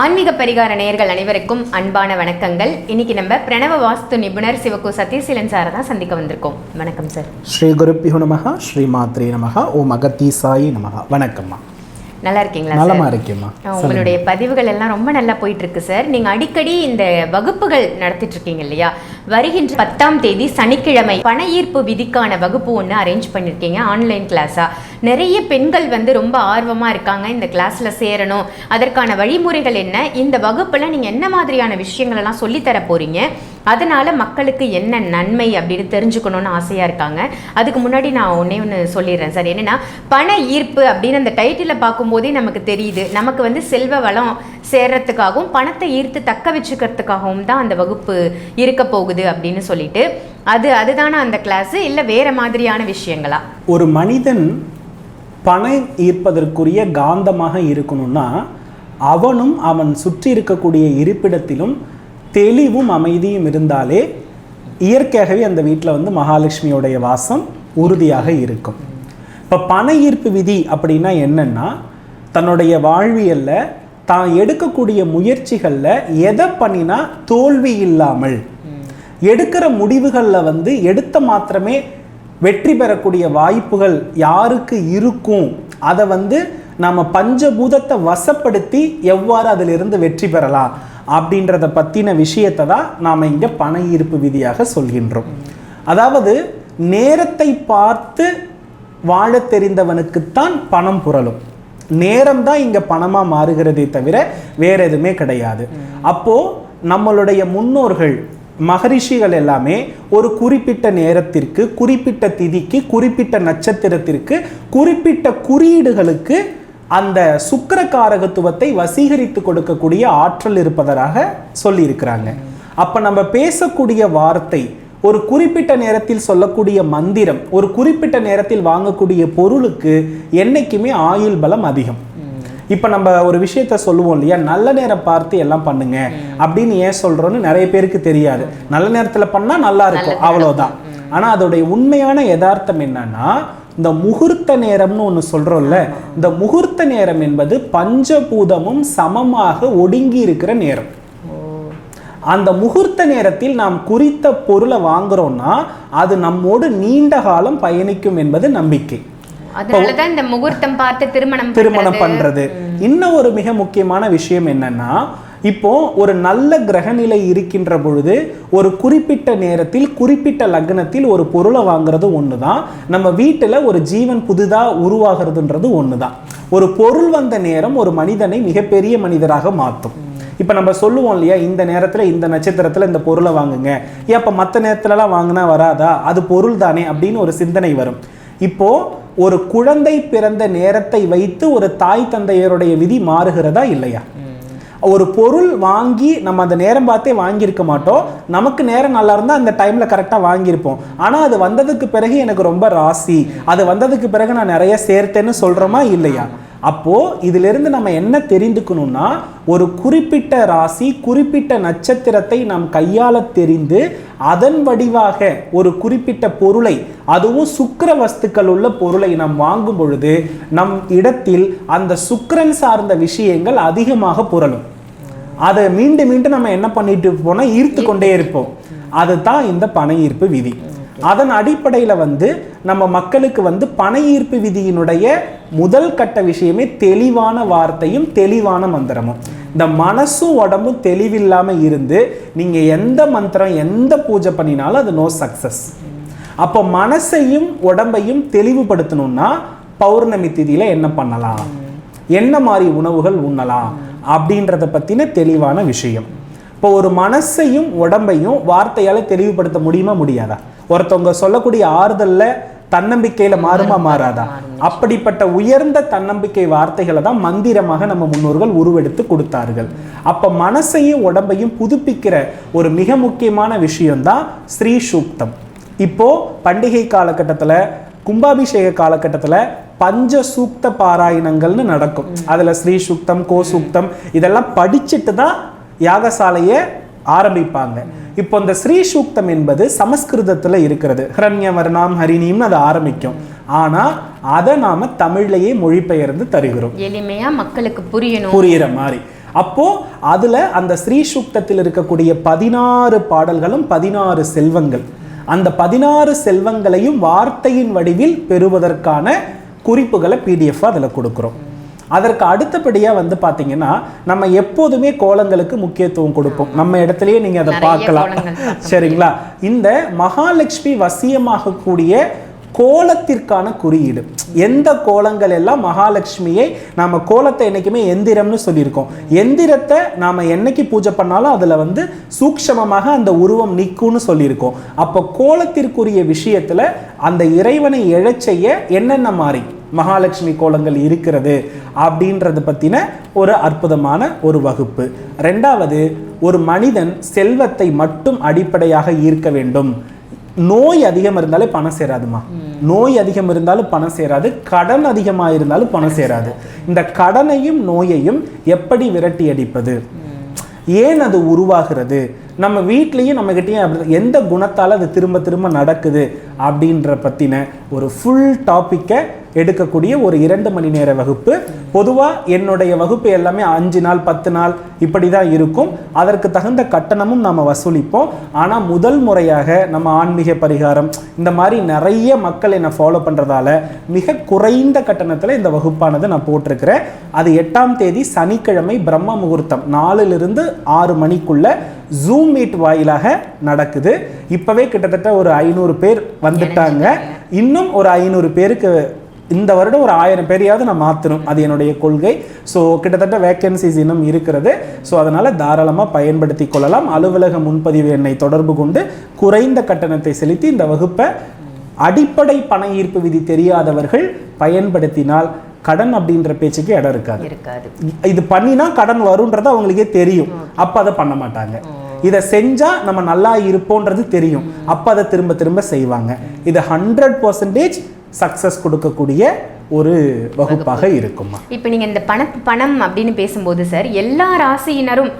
ஆன்மீக பரிகார நேயர்கள் அனைவருக்கும் அன்பான வணக்கங்கள். இன்னைக்கு நம்ம பிரணவ வாஸ்து நிபுணர் சிவகு சத்யசீலன் சாரை தான் சந்திக்க வந்திருக்கோம். வணக்கம் சார். ஸ்ரீ குருப்பியோ நமஹ, ஸ்ரீ மாத்ரே நமஹ, ஓம் அகத்தீசாயி நமஹ. வணக்கம்மா. நல்லா இருக்கீங்களா? நலமா இருக்கேம்மா. உங்களுடைய பதிவுகள் எல்லாம் ரொம்ப நல்லா போயிட்டு இருக்கு சார். நீங்க அடிக்கடி இந்த வகுப்புகள் நடத்திட்டு இருக்கீங்க இல்லையா? வருகின்ற 10ஆம் தேதி சனிக்கிழமை பண ஈர்ப்பு விதிக்கான வகுப்பு ஒன்று அரேஞ்ச் பண்ணிருக்கீங்க, ஆன்லைன் கிளாஸா. நிறைய பெண்கள் ரொம்ப ஆர்வமா இருக்காங்க இந்த கிளாஸ்ல சேரணும். அதற்கான வழிமுறைகள் என்ன, இந்த வகுப்புல நீங்க என்ன மாதிரியான விஷயங்கள் எல்லாம் சொல்லித்தர போறீங்க, அதனால மக்களுக்கு என்ன நன்மை அப்படின்னு தெரிஞ்சுக்கணும்னு ஆசையா இருக்காங்க. அதுக்கு முன்னாடி நான் ஒன்று சொல்லிடுறேன் சார். என்னன்னா, பண ஈர்ப்பு அப்படின்னு அந்த டைட்டில பார்க்கும்போதே நமக்கு தெரியுது, நமக்கு செல்வ வளம் சேர்றதுக்காகவும் பணத்தை ஈர்த்து தக்க வச்சுக்கிறதுக்காகவும் தான் அந்த வகுப்பு இருக்க போகுது அப்படின்னு சொல்லிட்டு, அதுதானே அந்த கிளாஸ், இல்லை வேற மாதிரியான விஷயங்களா? ஒரு மனிதன் பணம் ஈர்ப்பதற்குரிய காந்தமாக இருக்கணும்னா அவனும் அவன் சுற்றி இருக்கக்கூடிய இருப்பிடத்திலும் தெளிவும் அமைதியும் இருந்தாலே இயற்கையாகவே அந்த வீட்டில் மகாலட்சுமியோடைய வாசம் உறுதியாக இருக்கும். இப்போ பண ஈர்ப்பு விதி அப்படின்னா என்னன்னா, தன்னுடைய வாழ்வியலில் தான் எடுக்கக்கூடிய முயற்சிகளில் எதை பண்ணினா தோல்வி இல்லாமல் எடுக்கிற முடிவுகளில் எடுத்த மாத்திரமே வெற்றி பெறக்கூடிய வாய்ப்புகள் யாருக்கு இருக்கும், அதை நாம் பஞ்சபூதத்தை வசப்படுத்தி எவ்வாறு அதிலிருந்து வெற்றி பெறலாம் அப்படின்றத பற்றின விஷயத்தை தான் நாம் இங்கே பண ஈர்ப்பு விதியாக சொல்கின்றோம். அதாவது நேரத்தை பார்த்து வாழ தெரிந்தவனுக்குத்தான் பணம் புரளும். நேரம் தான் இங்கே பணமாக மாறுகிறதே தவிர வேற எதுவுமே கிடையாது. அப்போது நம்மளுடைய முன்னோர்கள் மகரிஷிகள் எல்லாமே ஒரு குறிப்பிட்ட நேரத்திற்கு, குறிப்பிட்ட திதிக்கு, குறிப்பிட்ட நட்சத்திரத்திற்கு, குறிப்பிட்ட குறியீடுகளுக்கு அந்த சுக்கிரகாரகத்துவத்தை வசீகரித்து கொடுக்கக்கூடிய ஆற்றல் இருப்பதாக சொல்லியிருக்கிறாங்க. அப்போ நம்ம பேசக்கூடிய வார்த்தை, ஒரு குறிப்பிட்ட நேரத்தில் சொல்லக்கூடிய மந்திரம், ஒரு குறிப்பிட்ட நேரத்தில் வாங்கக்கூடிய பொருளுக்கு என்னைக்குமே ஆயுள் பலம் அதிகம். இப்போ நம்ம ஒரு விஷயத்த சொல்லுவோம் இல்லையா, நல்ல நேரம் பார்த்து எல்லாம் பண்ணுங்க அப்படின்னு ஏன் சொல்றோன்னு நிறைய பேருக்கு தெரியாது. நல்ல நேரத்தில் பண்ணால் நல்லா இருக்கும், அவ்வளோதான். ஆனால் அதோடைய உண்மையான யதார்த்தம் என்னன்னா, இந்த முகூர்த்த நேரம்னு ஒன்று சொல்றோம்ல, இந்த முகூர்த்த நேரம் என்பது பஞ்சபூதமும் சமமாக ஒடுங்கி இருக்கிற நேரம். அந்த முகூர்த்த நேரத்தில் நாம் குறித்த பொருளை வாங்குறோம்னா அது நம்மோடு நீண்ட காலம் பயணிக்கும் என்பது நம்பிக்கை. அதனாலதான் இந்த முகூர்த்தம் பார்த்து திருமணம் பண்றது. இன்னும் ஒரு மிக முக்கியமான விஷயம் என்னன்னா, இப்போ ஒரு நல்ல கிரகநிலை இருக்கின்ற பொழுது ஒரு குறிப்பிட்ட நேரத்தில் குறிப்பிட்ட லக்னத்தில் ஒரு பொருளை வாங்குறது ஒண்ணுதான், நம்ம வீட்டுல ஒரு ஜீவன் புதிதா உருவாகிறதுன்றது ஒண்ணுதான். ஒரு பொருள் வந்த நேரம் ஒரு மனிதனை மிகப்பெரிய மனிதராக மாற்றும். இப்போ நம்ம சொல்லுவோம் இல்லையா, இந்த நேரத்தில் இந்த நட்சத்திரத்தில் இந்த பொருளை வாங்குங்க, ஏன் அப்போ மற்ற நேரத்துலலாம் வாங்கினா வராதா, அது பொருள் தானே அப்படின்னு ஒரு சிந்தனை வரும். இப்போ ஒரு குழந்தை பிறந்த நேரத்தை வைத்து ஒரு தாய் தந்தையருடைய விதி மாறுகிறதா இல்லையா? ஒரு பொருள் வாங்கி நம்ம அந்த நேரம் பார்த்தே வாங்கியிருக்க மாட்டோம், நமக்கு நேரம் நல்லா இருந்தால் அந்த டைமில் கரெக்டாக வாங்கியிருப்போம். ஆனால் அது வந்ததுக்கு பிறகு எனக்கு ரொம்ப ராசி, அது வந்ததுக்கு பிறகு நான் நிறைய சேர்த்தேன்னு சொல்கிறோமா இல்லையா? அப்போது இதிலிருந்து நம்ம என்ன தெரிந்துக்கணும்னா, ஒரு குறிப்பிட்ட ராசி குறிப்பிட்ட நட்சத்திரத்தை நாம் கையாள தெரிந்து அதன் வடிவாக ஒரு குறிப்பிட்ட பொருளை, அதுவும் சுக்கிர வஸ்துக்கள் உள்ள பொருளை நாம் வாங்கும் பொழுது நம் இடத்தில் அந்த சுக்கிரன் சார்ந்த விஷயங்கள் அதிகமாக புரளும். அதை மீண்டும் மீண்டும் நம்ம என்ன பண்ணிட்டு போனால் ஈர்த்து கொண்டே இருப்போம். அதுதான் இந்த பண ஈர்ப்பு விதி. அதன் அடிப்படையில் நம்ம மக்களுக்கு பண ஈர்ப்பு விதியினுடைய முதல் கட்ட விஷயமே தெளிவான வார்த்தையும் தெளிவான மந்திரமும். இந்த மனசும் உடம்பும் தெளிவில்லாமல் இருந்து நீங்க எந்த மந்திரம் எந்த பூஜை பண்ணினாலும் அது நோ சக்சஸ். அப்போ மனசையும் உடம்பையும் தெளிவுபடுத்தணும்னா பௌர்ணமி திதியில என்ன பண்ணலாம், என்ன மாதிரி உணவுகள் உண்ணலாம் அப்படின்றத பத்தின தெளிவான விஷயம். இப்போ ஒரு மனசையும் உடம்பையும் வார்த்தையால தெளிவுபடுத்த முடியுமா முடியாதா? ஒருத்தவங்க சொல்லக்கூடிய ஆறுதல்ல தன்னம்பிக்கையில மாறுமா மாறாதா? அப்படிப்பட்ட உயர்ந்த தன்னம்பிக்கை வார்த்தைகளை தான் மந்திரமாக நம்ம முன்னோர்கள் உருவெடுத்து கொடுத்தார்கள். அப்ப மனசையும் உடம்பையும் புதுப்பிக்கிற ஒரு மிக முக்கியமான விஷயம்தான் ஸ்ரீ சூக்தம். இப்போ பண்டிகை காலகட்டத்துல, கும்பாபிஷேக காலகட்டத்துல பஞ்ச சூக்த பாராயணங்கள்னு நடக்கும். அதுல ஸ்ரீ சூக்தம், கோ சூக்தம் இதெல்லாம் படிச்சுட்டு தான் யாகசாலையை ஆரம்பிப்பாங்க. இப்போ இந்த ஸ்ரீ சூக்தம் என்பது சமஸ்கிருதத்தில் இருக்கிறது, ஹரண்ய வர்ணாம் ஹரிணியும் அது ஆரம்பிக்கும். ஆனால் அதை நாம தமிழ்லையே மொழிபெயர்ந்து தருகிறோம், எளிமையா மக்களுக்கு புரியுற மாதிரி. அப்போ அதுல அந்த ஸ்ரீ சூக்தத்தில் இருக்கக்கூடிய 16 பாடல்களும் 16 செல்வங்கள். அந்த 16 செல்வங்களையும் வார்த்தையின் வடிவில் பெறுவதற்கான குறிப்புகளை PDF அதில் கொடுக்குறோம். அதற்கு அடுத்தபடியா வந்து பாத்தீங்கன்னா நம்ம எப்போதுமே கோலங்களுக்கு முக்கியத்துவம் கொடுப்போம். நம்ம இடத்துலயே நீங்க அதை பார்க்கலாம். சரிங்களா? இந்த மகாலட்சுமி வசியமாகக்கூடிய கோலத்திற்கான குறியீடு, எந்த கோலங்கள் எல்லாம் மகாலட்சுமியை, நாம கோலத்தை என்னைக்குமே எந்திரம்னு சொல்லியிருக்கோம். எந்திரத்தை நாம என்னைக்கு பூஜை பண்ணாலும் அதுல வந்து சூக்ஷ்மமாக அந்த உருவம் நிற்கும்னு சொல்லியிருக்கோம். அப்போ கோலத்திற்குரிய விஷயத்துல அந்த இறைவனை எழச் செய்ய என்னென்ன மாதிரி மகாலட்சுமி கோலங்கள் இருக்கிறது அப்படின்றது பத்தின ஒரு அற்புதமான ஒரு வகுப்பு. ரெண்டாவது, ஒரு மனிதன் செல்வத்தை மட்டும் அடிப்படையாக ஈர்க்க வேண்டும். நோய் அதிகம் இருந்தாலே பணம் சேராதுமா. நோய் அதிகம் இருந்தாலும் பணம் சேராது, கடன் அதிகமாக இருந்தாலும் பணம் சேராது. இந்த கடனையும் நோயையும் எப்படி விரட்டி அடிப்பது, ஏன் அது உருவாகிறது, நம்ம வீட்லேயும் நம்மகிட்டயும் அப்படி எந்த குணத்தால் அது திரும்ப திரும்ப நடக்குது அப்படின்ற பற்றின ஒரு ஃபுல் டாப்பிக்கை எடுக்கக்கூடிய ஒரு 2 மணி நேர வகுப்பு. பொதுவாக என்னுடைய வகுப்பு எல்லாமே 5 நாள் 10 நாள் இப்படி தான் இருக்கும். அதற்கு தகுந்த கட்டணமும் நம்ம வசூலிப்போம். ஆனால் முதல் முறையாக நம்ம ஆன்மீக பரிகாரம் இந்த மாதிரி நிறைய மக்கள் என்னை ஃபாலோ பண்ணுறதால மிக குறைந்த கட்டணத்தில் இந்த வகுப்பானது நான் போட்டிருக்கிறேன். அது 8ஆம் தேதி சனிக்கிழமை பிரம்ம முகூர்த்தம் 4லிருந்து 6 மணிக்குள்ள ஜூம் மீட் வாயிலாக நடக்குது. இப்போவே கிட்டத்தட்ட ஒரு 500 பேர் வந்துட்டாங்க. இன்னும் ஒரு 500 பேருக்கு இந்த வருடம் ஒரு 1000 பேரையாவது நான் மாற்றணும், அது என்னுடைய கொள்கை. ஸோ கிட்டத்தட்ட வேக்கன்சிஸ் இன்னும் இருக்கிறது. ஸோ அதனால் தாராளமாக பயன்படுத்தி கொள்ளலாம். அலுவலக முன்பதிவு எண்ணை தொடர்பு கொண்டு குறைந்த கட்டணத்தை செலுத்தி இந்த வகுப்பை அடிப்படை பண ஈர்ப்பு விதி தெரியாதவர்கள் பயன்படுத்தினால் கடன் அப்படின்ற பேச்சுக்கு இடம் இருக்காது. இது பண்ணினா கடன் வரும்ன்றது அவங்களுக்கே தெரியும், அப்போ அதை பண்ண மாட்டாங்க. இதை செஞ்சா நம்ம நல்லா இருப்போன்றது தெரியும், அப்போ அதை திரும்ப திரும்ப செய்வாங்க. இது 100% சக்சஸ் கொடுக்கக்கூடிய ஒரு வகுப்பாக இருக்குமா. இப்போ நீங்க இந்த பணம் அப்படின்னு பேசும்போது சார், எல்லா ராசியினரும்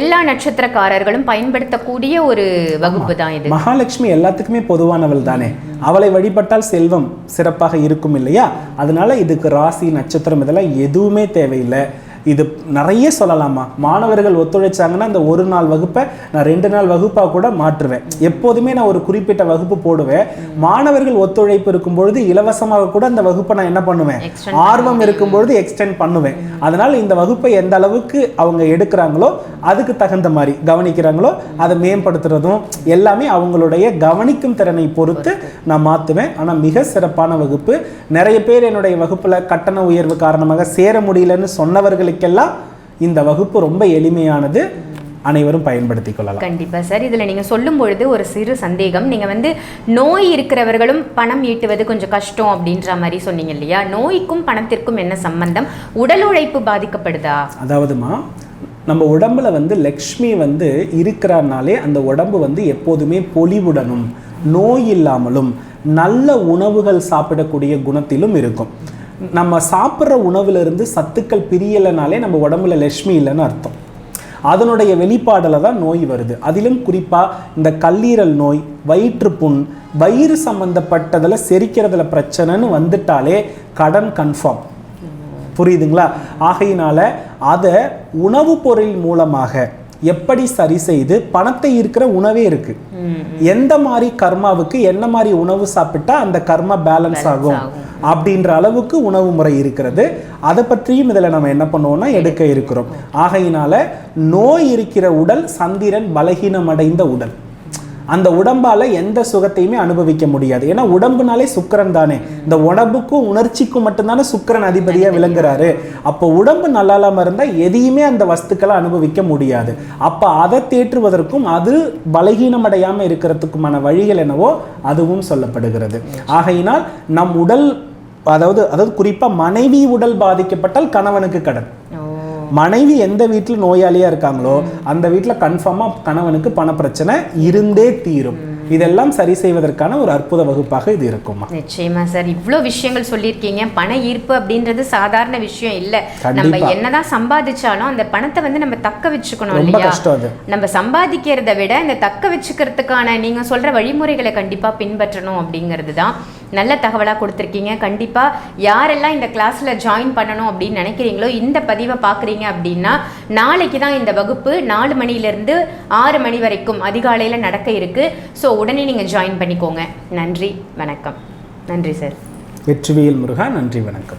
எல்லா நட்சத்திரக்காரர்களும் பயன்படுத்தக்கூடிய ஒரு வகுப்பு தான் இது. மகாலட்சுமி எல்லாத்துக்குமே பொதுவானவள் தானே, அவளை வழிபட்டால் செல்வம் சிறப்பாக இருக்கும் இல்லையா? அதனால இதுக்கு ராசி நட்சத்திரம் இதெல்லாம் எதுவுமே தேவையில்லை. இது நிறைய சொல்லலாமா. மாணவர்கள் ஒத்துழைச்சாங்கன்னா அந்த 1 நாள் வகுப்பை நான் 2 நாள் வகுப்பாக கூட மாற்றுவேன். எப்போதுமே நான் ஒரு குறிப்பிட்ட வகுப்பு போடுவேன். மாணவர்கள் ஒத்துழைப்பு இருக்கும் பொழுது இலவசமாக கூட அந்த வகுப்பை நான் என்ன பண்ணுவேன், ஆர்வம் இருக்கும் பொழுது எக்ஸ்டெண்ட் பண்ணுவேன். அதனால் இந்த வகுப்பை எந்த அளவுக்கு அவங்க எடுக்கிறாங்களோ அதுக்கு தகுந்த மாதிரி கவனிக்கிறாங்களோ அதை மேம்படுத்துறதும் எல்லாமே அவங்களுடைய கவனிக்கும் திறனை பொறுத்து நான் மாற்றுவேன். ஆனால் மிக சிறப்பான வகுப்பு. நிறைய பேர் என்னுடைய வகுப்பில் கட்டண உயர்வு காரணமாக சேர முடியலன்னு சொன்னவர்களுக்கெல்லாம் இந்த வகுப்பு ரொம்ப எளிமையானது, அனைவரும் பயன்படுத்திக் கொள்ளலாம். கண்டிப்பா சார். இதுல நீங்க சொல்லும் பொழுது ஒரு சிறு சந்தேகம், நீங்க வந்து நோய் இருக்கிறவர்களும் பணம் ஈட்டுவது கொஞ்சம் கஷ்டம் அப்படின்ற மாதிரி சொன்னீங்க இல்லையா? நோய்க்கும் பணத்திற்கும் என்ன சம்பந்தம்? உடல் உழைப்பு பாதிக்கப்படுதா? அதாவதுமா, நம்ம உடம்புல வந்து லக்ஷ்மி வந்து இருக்கிறனாலே அந்த உடம்பு வந்து எப்போதுமே பொலிவுடனும் நோய் இல்லாமலும் நல்ல உணவுகள் சாப்பிடக்கூடிய குணத்திலும் இருக்கும். நம்ம சாப்பிட்ற உணவுலேருந்து சத்துக்கள் பிரியலைனாலே நம்ம உடம்புல லக்ஷ்மி இல்லைன்னு அர்த்தம். அதனுடைய வெளிப்பாடில் தான் நோய் வருது. அதிலும் குறிப்பாக இந்த கல்லீரல் நோய், வயிற்றுப்புண், வயிறு சம்பந்தப்பட்டதில் செரிக்கிறதுல பிரச்சனைன்னு வந்துட்டாலே கடன் கன்ஃபார்ம். புரியுதுங்களா? ஆகையினால அதை உணவுப் பொருள் மூலமாக எப்படி சரி செய்து பணத்தை இருக்கிற உணவே இருக்கு. எந்த மாதிரி கர்மாவுக்கு என்ன மாதிரி உணவு சாப்பிட்டா அந்த கர்மா பேலன்ஸ் ஆகும் அப்படின்ற அளவுக்கு உணவு முறை இருக்கிறது. அதை பற்றியும் இதில் நம்ம என்ன பண்ணுவோம்னா எடுக்க இருக்கிறோம். ஆகையினால நோய் இருக்கிற உடல் சந்திரன் பலகீனமடைந்த உடல். அந்த உடம்பால் எந்த சுகத்தையுமே அனுபவிக்க முடியாது. ஏன்னா உடம்புனாலே சுக்கிரன் தானே, இந்த உடம்புக்கும் உணர்ச்சிக்கும் மட்டும்தானே சுக்கிரன் அதிபதியாக விளங்குறாரு. அப்போ உடம்பு நல்லா இல்லாமல் இருந்தால் எதையுமே அந்த வஸ்துக்களை அனுபவிக்க முடியாது. அப்போ அதை தேற்றுவதற்கும் அது பலகீனமடையாமல் இருக்கிறதுக்குமான வழிகள் என்னவோ அதுவும் சொல்லப்படுகிறது. ஆகையினால் நம் உடல், அதாவது குறிப்பாக மனைவி உடல் பாதிக்கப்பட்டால் கணவனுக்கு கடன். மனைவி எந்த வீட்டில் நோயாளியாக இருக்காங்களோ அந்த வீட்டில் கன்ஃபார்மாக கணவனுக்கு பண பிரச்சனை இருந்தே தீரும். இதெல்லாம் சரி செய்வதற்கான ஒரு அற்புத வகுப்பாக இது இருக்குமா. நிச்சயமா சார். இவ்வளோ விஷயங்கள் சொல்லியிருக்கீங்க. பண ஈர்ப்பு அப்படின்றது சாதாரண விஷயம் இல்லை. நம்ம என்னதான் சம்பாதிச்சாலும் அந்த பணத்தை வந்து நம்ம தக்க வச்சுக்கணும் இல்லையா? நம்ம சம்பாதிக்கிறத விட இந்த தக்க வச்சுக்கிறதுக்கான நீங்க சொல்ற வழிமுறைகளை கண்டிப்பா பின்பற்றணும் அப்படிங்கிறது தான். நல்ல தகவலாக கொடுத்துருக்கீங்க. கண்டிப்பாக யாரெல்லாம் இந்த கிளாஸில் ஜாயின் பண்ணணும் அப்படின்னு நினைக்கிறீங்களோ இந்த பதிவை பார்க்குறீங்க அப்படின்னா நாளைக்கு தான் இந்த வகுப்பு 4 மணிலேருந்து 6 மணி வரைக்கும் அதிகாலையில் நடக்க இருக்குது. ஸோ உடனே நீங்கள் ஜாயின் பண்ணிக்கோங்க. நன்றி, வணக்கம். நன்றி சார். வெற்றிவேல் முருகா. நன்றி, வணக்கம்.